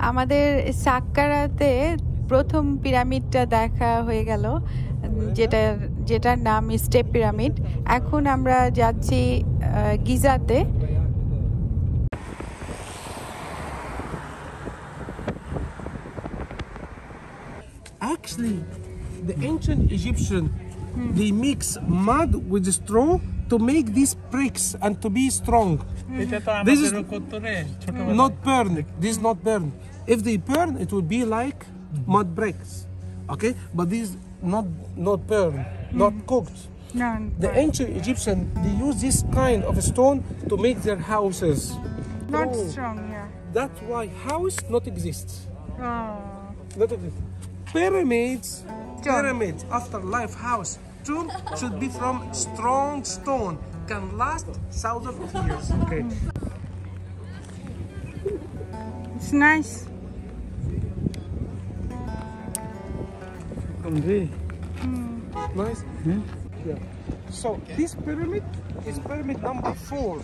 আমাদের সাক্কারাতে প্রথম পিরামিডটা দেখা হয়ে গেল, যেটার নাম স্টেপ পিরামিড। এখন আমরা যাচ্ছি গিজাতে। Actually, the ancient Egyptian, they mix mud with straw to make these bricks and to be strong. This is not burned. This is not burned. If they burn, it would be like mud bricks. Okay, but these not burned, not cooked. No, the ancient Egyptian, they use this kind of stone to make their houses. Not strong, yeah. That's why house not exists. Oh. Not exist. Pyramids afterlife house tomb should be from strong stone, can last thousands of years. Okay. It's nice. Nice. Yeah. So this pyramid is pyramid number 4.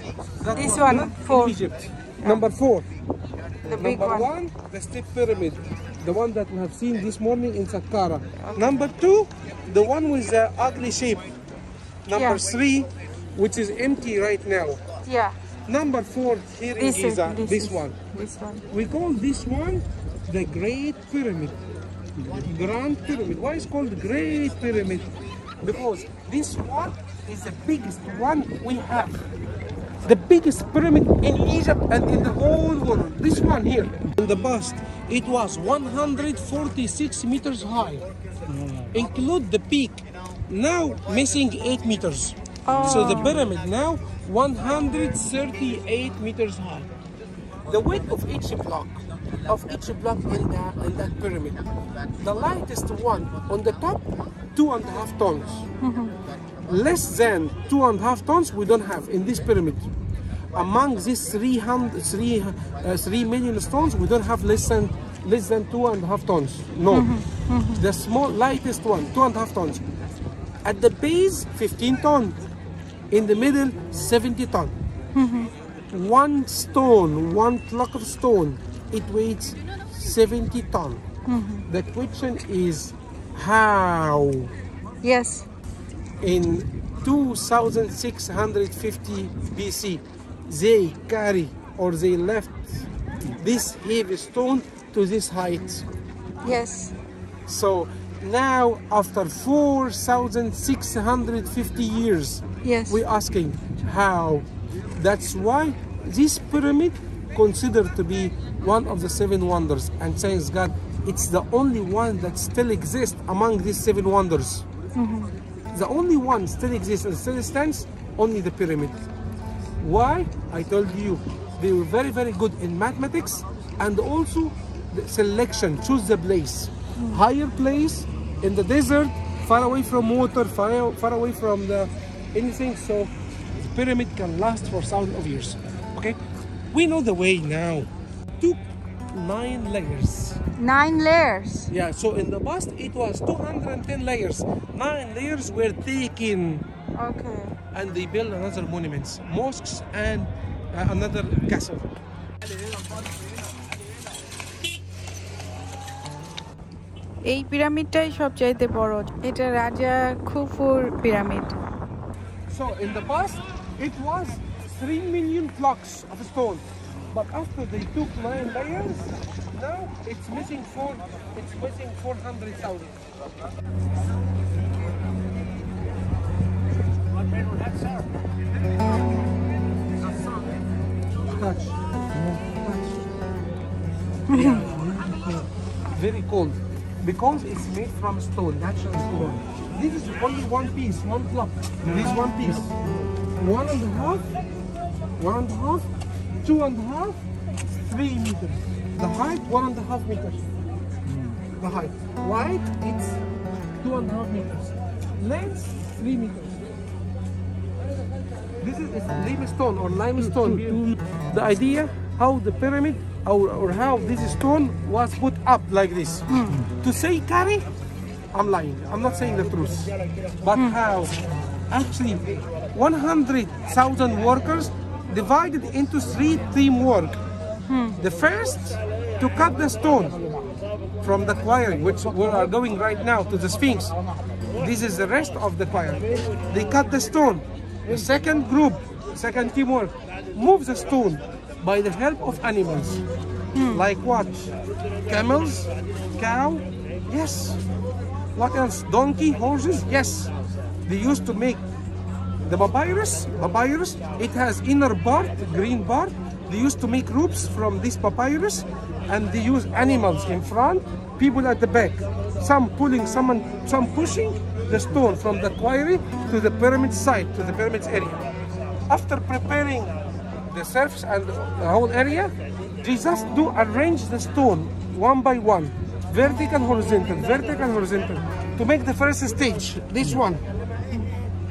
This one, 4. In Egypt. Number 4. The big number one. 1, the step pyramid, the one that we have seen this morning in Saqqara. Okay. Number 2, the one with the ugly shape. Number 3, which is empty right now. Yeah. Number 4 here in Giza. This one. This one. We call this one the Great Pyramid. Grand Pyramid. Why is it called Great Pyramid? Because this one is the biggest one we have. The biggest pyramid in Egypt and in the whole world. This one here. In the past, it was 146 meters high. Include the peak. Now missing 8 meters. Oh. So the pyramid now 138 meters high. The weight of each block in that pyramid. The lightest one on the top, 2.5 tons. Less than 2.5 tons we don't have in this pyramid. Among these 3 million stones, we don't have less than 2.5 tons. No. The small lightest one, 2.5 tons. At the base, 15 tons. In the middle, 70 tons. One stone, one block of stone, it weighs 70 tons. The question is how? Yes. In 2650 BC, they carry or they left this heavy stone to this height. Yes. So now, after 4,650 years, yes, we're asking how. That's why this pyramid considered to be one of the 7 wonders, and thanks God, it's the only one that still exists among these 7 wonders. The only one still exists and still stands, only the pyramid. Why? I told you, they were very, very good in mathematics and also the selection, choose the place. Higher place in the desert, far away from water, far away from the anything, so the pyramid can last for thousands of years. Okay, we know the way now. Took 9 layers. 9 layers. Yeah, so in the past it was 210 layers. 9 layers were taken. Okay. And they built another monuments, mosques and another castle. এই পিরামিডটাই সবচাইতে বড়। এটা রাজা খুফুর pyramid. So in the past it was 3 million blocks of stone, but after they took 9 layers, now it's missing 400,000. Touch. Very cold because it's made from stone, natural stone. This is only one piece, one block. This is one piece. 1.5, 1.5, 2.5, 3 meters. The height 1.5 meters. The height. Wide it's 2.5 meters. Length 3 meters. This is limestone or limestone. The idea how the pyramid or how this stone was put up like this. To say carry, I'm lying. I'm not saying the truth. But how? Actually, 100,000 workers divided into 3 teamwork. The first to cut the stone from the quarry, which we are going right now to the Sphinx. This is the rest of the quarry. They cut the stone. The second group, second teamwork, move the stone by the help of animals. Like what? Camels, cow, yes. What else? Donkey, horses, yes. They used to make the papyrus. It has inner part, green part. They used to make ropes from this papyrus, and they use animals in front, people at the back. Some pulling, some pushing the stone from the quarry to the pyramid site, to the pyramid area. After preparing the surface and the whole area, they just do arrange the stone one by one, vertical, horizontal, to make the first stage, this one,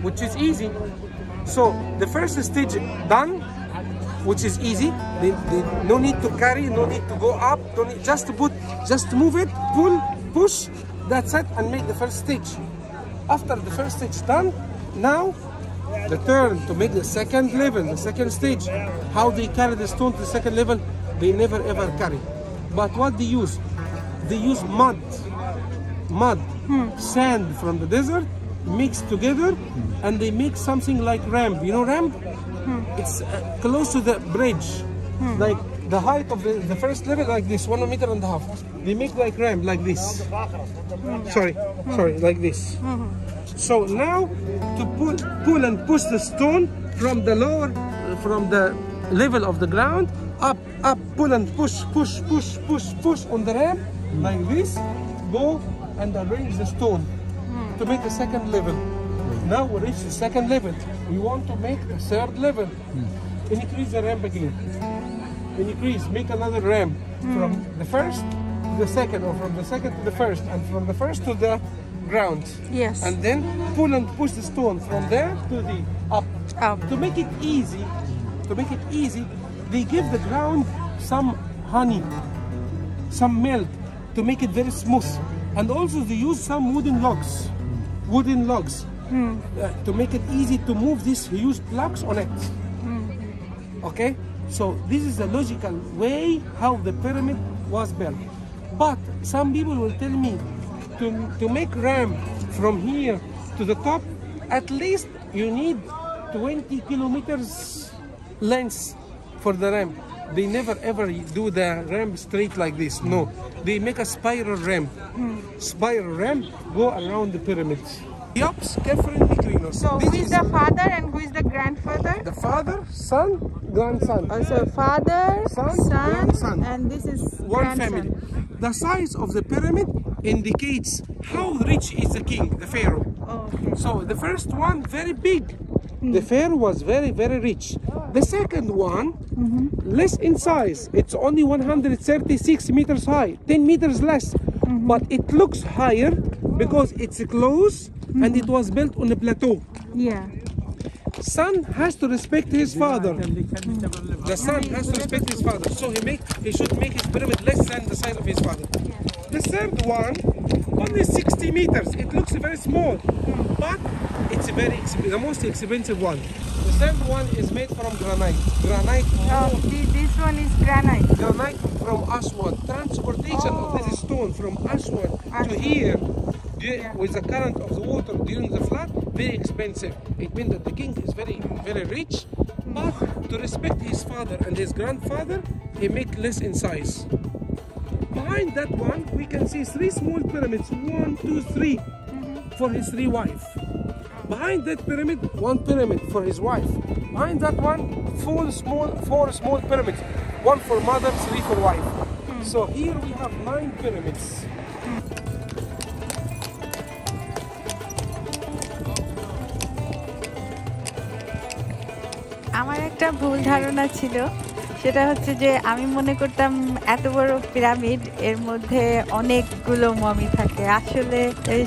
which is easy. So the first stage done, which is easy. They no need to carry, no need to go up, don't need, just move it, pull, push, that's it, and make the first stage. After the first stage done, now the turn to make the second level, the second stage. How they carry the stone to the second level, they never ever carry. But what they use? They use mud, sand from the desert, mixed together, and they make something like ramp. You know ramp? It's close to the bridge, like the height of the first level, like this, 1.5 meters. They make like ramp, like this. Sorry, like this. So now to pull and push the stone from the lower, from the level of the ground, up, pull and push on the ramp, like this. Go and arrange the stone to make the second level. Now we reach the second level. We want to make the third level. Increase the ramp again. Increase, make another ramp from the first to the second, or from the second to the first, and from the first to the ground. Yes. And then pull and push the stone from there to the up. To make it easy, they give the ground some honey, some milk, to make it very smooth. And also they use some wooden logs. To make it easy to move these huge blocks on it. Okay, so this is the logical way how the pyramid was built. But some people will tell me to make ramp from here to the top, at least you need 20 kilometers length for the ramp. They never ever do the ramp straight like this. No, they make a spiral ramp. Spiral ramp go around the pyramid. Cheops, Khafre, and Mykonos. So who is the father and who is the grandfather? The father, son, grandson. So father, son, grandson. and this is one grandson. family. The size of the pyramid indicates how rich is the king, the pharaoh. Okay. So the first one, very big. The pharaoh was very, very rich. The second one, less in size. It's only 136 meters high, 10 meters less. But it looks higher because it's close and it was built on a plateau. Yeah. Son has to respect his father. The son has to respect his father. So he should make his pyramid less than the size of his father. The third one, only 60 meters. It looks very small, but it's the most expensive one. The third one is made from granite. This one is granite. Granite from Aswan. Transportation of this stone from Aswan to here, with the current of the water during the flood, very expensive. It means that the king is very, very rich, but to respect his father and his grandfather, he make less in size. Behind that one, we can see 3 small pyramids, 1, 2, 3, for his 3 wives. Behind that pyramid, 1 pyramid for his wife. Behind that one, 4 small pyramids, 1 for mother, 3 for wife. So here we have 9 pyramids. আমার একটা ভুল ধারণা ছিল, সেটা হচ্ছে যে আমি মনে করতাম এত বড় পিরামিড এর মধ্যে অনেকগুলো মমি থাকে। আসলে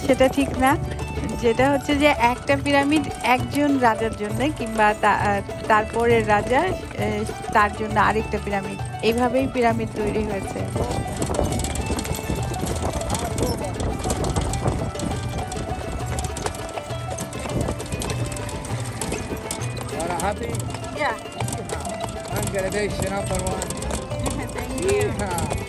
সেটা ঠিক না। যেটা হচ্ছে যে একটা পিরামিড একজন রাজার জন্য, কিংবা তারপরের রাজা তার জন্য আরেকটা পিরামিড, এইভাবেই পিরামিড তৈরি হয়েছে। Happy? Yeah. I'm gonna do number one. Thank you. Yeah.